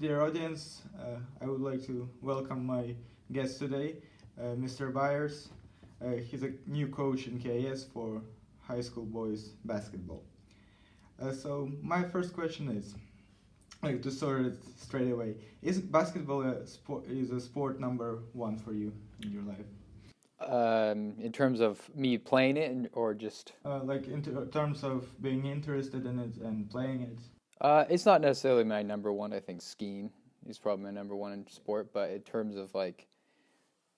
Dear audience, I would like to welcome my guest today, Mr. Byers. He's a new coach in KIS for high school boys basketball. So my first question is, like to start it straight away, is basketball a sport number one for you in your life? In terms of me playing it, or just Like in terms of being interested in it and playing it. it's not necessarily my number one. I think skiing is probably my number one in sport, but in terms of like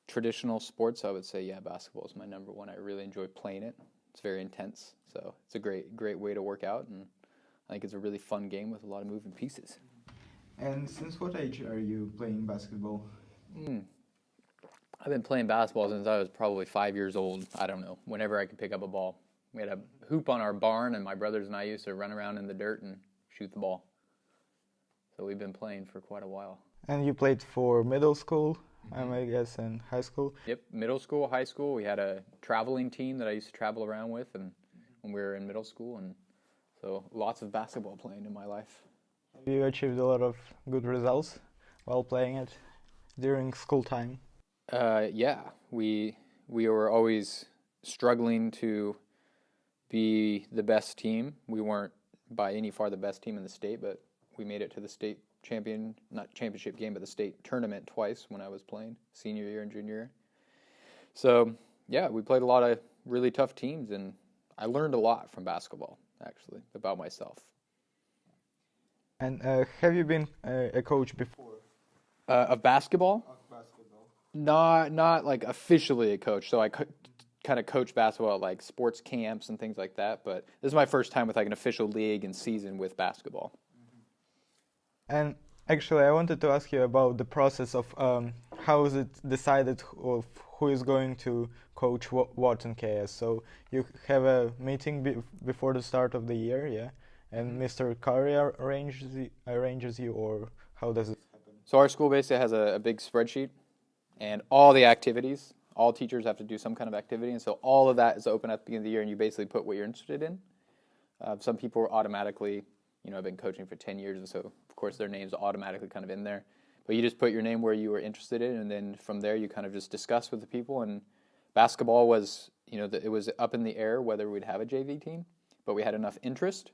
traditional sports, I would say basketball is my number one. I really enjoy playing it. It's very intense, so it's a great way to work out, and I think it's a really fun game with a lot of moving pieces. And since what age are you playing basketball? I've been playing basketball since I was probably 5 years old. I don't know, whenever I could pick up a ball. We had a hoop on our barn, and my brothers and I used to run around in the dirt and shoot the ball. So we've been playing for quite a while. And you played for middle school, I guess, and high school? Yep, middle school, high school. We had a traveling team that I used to travel around with, and when we were in middle school, and so lots of basketball playing in my life. Have you achieved a lot of good results while playing it during school time? We were always struggling to be the best team. We weren't by any far the best team in the state, but we made it to the state not championship game, but the state tournament twice when I was playing, senior year and junior year. So, we played a lot of really tough teams, and I learned a lot from basketball, actually, about myself. And have you been a coach before? Of basketball? Of basketball. Not like officially a coach. So I kind of coach basketball at like sports camps and things like that. But this is my first time with like an official league and season with basketball. And actually, I wanted to ask you about the process of how is it decided of who is going to coach what in KS. So you have a meeting before the start of the year, yeah? And Mr. Curry arranges you, or how does it happen? So our school basically has a big spreadsheet, and all the activities, all teachers have to do some kind of activity, and so all of that is open at the beginning of the year, and you basically put what you're interested in. Some people are automatically, have been coaching for 10 years, and so of course their name's automatically kind of in there. But you just put your name where you were interested in, and then from there you kind of just discuss with the people. And basketball was, it was up in the air whether we'd have a JV team, but we had enough interest.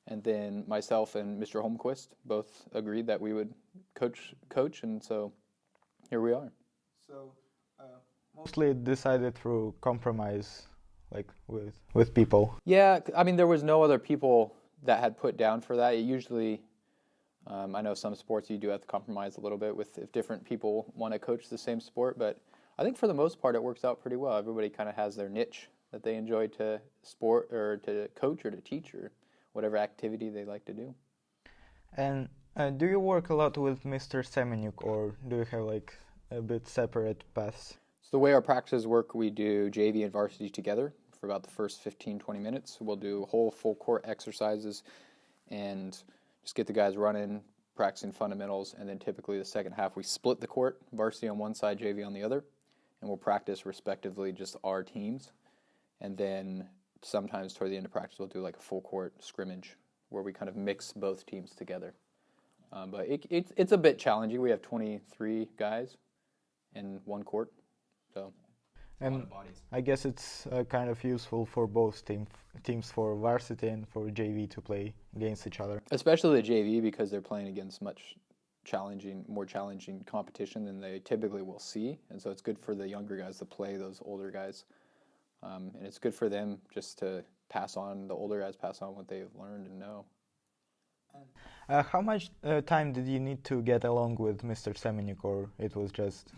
And then myself and Mr. Holmquist both agreed that we would coach, and so here we are. So mostly decided through compromise, like with people. Yeah, I mean there was no other people that had put down for that. It usually, I know some sports you do have to compromise a little bit with if different people want to coach the same sport, but I think for the most part it works out pretty well. Everybody kind of has their niche that they enjoy to sport or to coach or to teach or whatever activity they like to do. And do you work a lot with Mr. Semenyuk, or do you have like a bit separate paths? So the way our practices work, we do JV and varsity together for about the first 15-20 minutes. We'll do whole full court exercises and just get the guys running, practicing fundamentals, and then typically the second half we split the court, varsity on one side, JV on the other, and we'll practice respectively just our teams. And then sometimes toward the end of practice we'll do like a full court scrimmage where we kind of mix both teams together. But it's a bit challenging. We have 23 guys in one court, so and a lot of bodies. I guess it's kind of useful for both teams, for varsity and for JV, to play against each other. Especially the JV, because they're playing against much more challenging competition than they typically will see, and so it's good for the younger guys to play those older guys. And it's good for them just to the older guys pass on what they've learned and know. How much time did you need to get along with Mr. Semenyuk, or it was just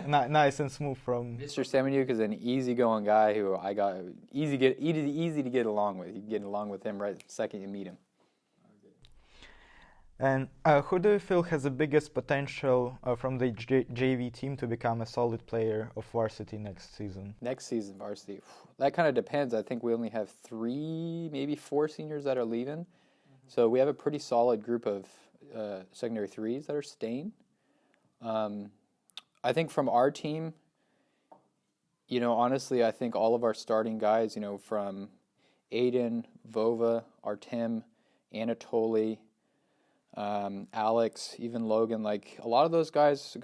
nice and smooth from... Mr. Semenyuk is an easygoing guy who I got easy to get along with. You can get along with him right the second you meet him. And who do you feel has the biggest potential from the JV team to become a solid player of varsity next season? Next season, varsity. That kind of depends. I think we only have 3, maybe 4 seniors that are leaving. Mm-hmm. So we have a pretty solid group of secondary threes that are staying. I think from our team, honestly, I think all of our starting guys, from Aiden, Vova, Artem, Anatoly, Alex, even Logan, like a lot of those guys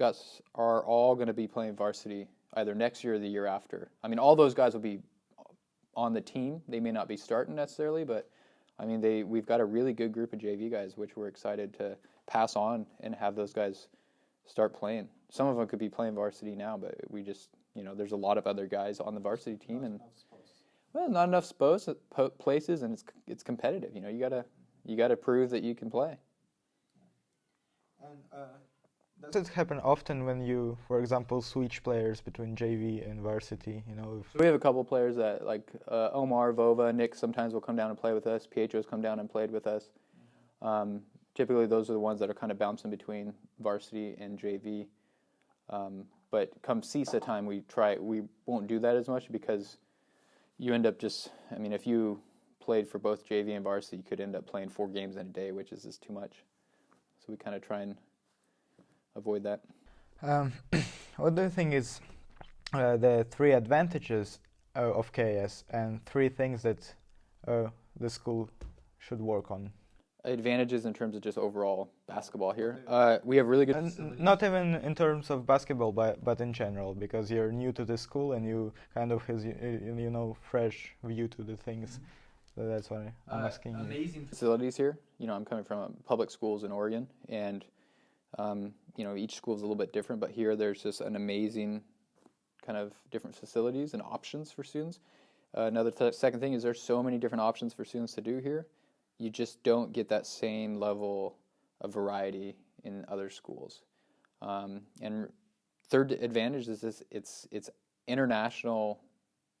are all going to be playing varsity either next year or the year after. I mean, all those guys will be on the team. They may not be starting necessarily, but I mean, we've got a really good group of JV guys, which we're excited to pass on and have those guys start playing. Some of them could be playing varsity now, but we just, there's a lot of other guys on the varsity team, and not enough places, and it's competitive. You gotta prove that you can play. And does it happen often when you, for example, switch players between JV and varsity? So we have a couple players that, like Omar, Vova, Nick sometimes will come down and play with us. Pietro's come down and played with us. Typically, those are the ones that are kind of bouncing between varsity and JV. But come CISA time, we won't do that as much because you end up if you played for both JV and varsity, you could end up playing 4 games in a day, which is just too much. So we kind of try and avoid that. What do you think is the 3 advantages of KIS and 3 things that the school should work on? Advantages in terms of just overall basketball here. We have really good not even in terms of basketball, but in general, because you're new to the school and you kind of has fresh view to the things. So that's why I'm asking you. Amazing facilities here. I'm coming from public schools in Oregon, and each school is a little bit different, but here there's just an amazing kind of different facilities and options for students. Second thing is there's so many different options for students to do here. You just don't get that same level of variety in other schools. And third advantage is it's international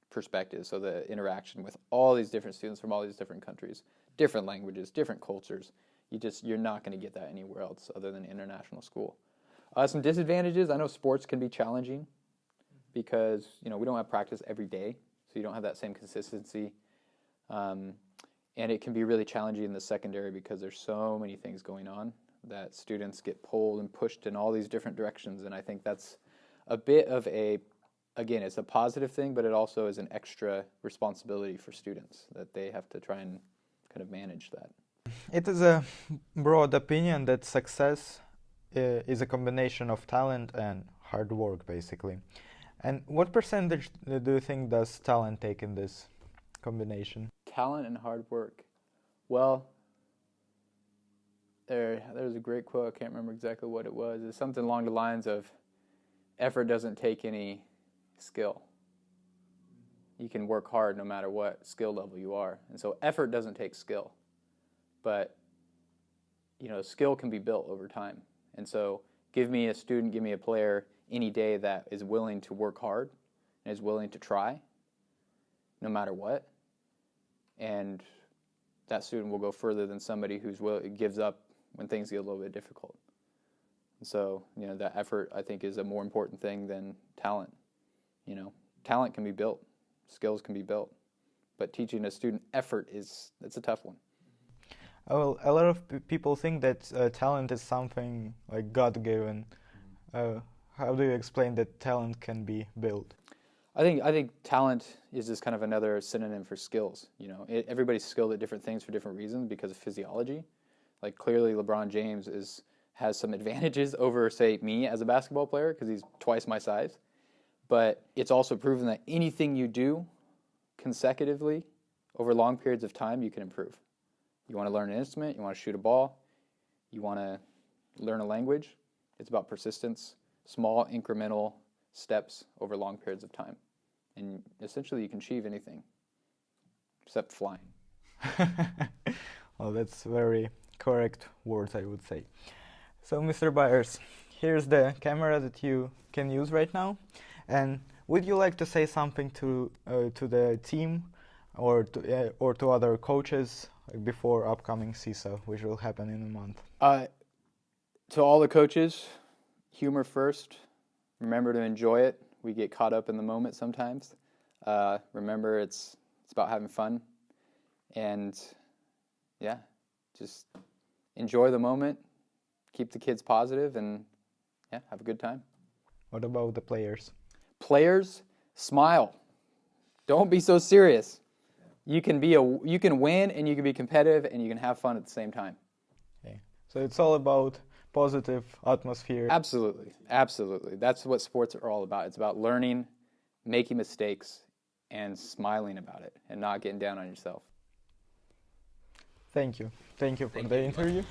perspective, so the interaction with all these different students from all these different countries, different languages, different cultures. You're not going to get that anywhere else other than international school. Some disadvantages, I know sports can be challenging because, we don't have practice every day, so you don't have that same consistency. And it can be really challenging in the secondary because there's so many things going on that students get pulled and pushed in all these different directions. And I think that's a bit of again, it's a positive thing, but it also is an extra responsibility for students that they have to try and kind of manage that. It is a broad opinion that success is a combination of talent and hard work, basically. And what percentage do you think does talent take in this combination? Talent and hard work. Well, there's a great quote. I can't remember exactly what it was. It's something along the lines of, effort doesn't take any skill. You can work hard no matter what skill level you are. And so effort doesn't take skill. But, skill can be built over time. And so give me a player any day that is willing to work hard and is willing to try no matter what. And that student will go further than somebody who gives up when things get a little bit difficult. And so, that effort, I think, is a more important thing than talent. Talent can be built, skills can be built, but teaching a student effort that's a tough one. Well, a lot of people think that talent is something like God-given. How do you explain that talent can be built? I think talent is just kind of another synonym for skills. Everybody's skilled at different things for different reasons because of physiology. Like clearly LeBron James has some advantages over, say, me as a basketball player because he's twice my size. But it's also proven that anything you do consecutively over long periods of time, you can improve. You want to learn an instrument, you want to shoot a ball, you want to learn a language. It's about persistence, small incremental steps over long periods of time. And essentially you can achieve anything except flying. Well, that's very correct words, I would say. So, Mr. Byers, here's the camera that you can use right now. And would you like to say something to the team or to other coaches before upcoming CISA, which will happen in a month? To all the coaches, humor first. Remember to enjoy it. We get caught up in the moment sometimes. Remember, it's about having fun. And, just enjoy the moment. Keep the kids positive and, have a good time. What about the players? Players, smile. Don't be so serious. You can win and you can be competitive and you can have fun at the same time. Okay. So it's all about positive atmosphere. Absolutely, absolutely. That's what sports are all about. It's about learning, making mistakes, and smiling about it, and not getting down on yourself. Thank you. Thank you for the interview.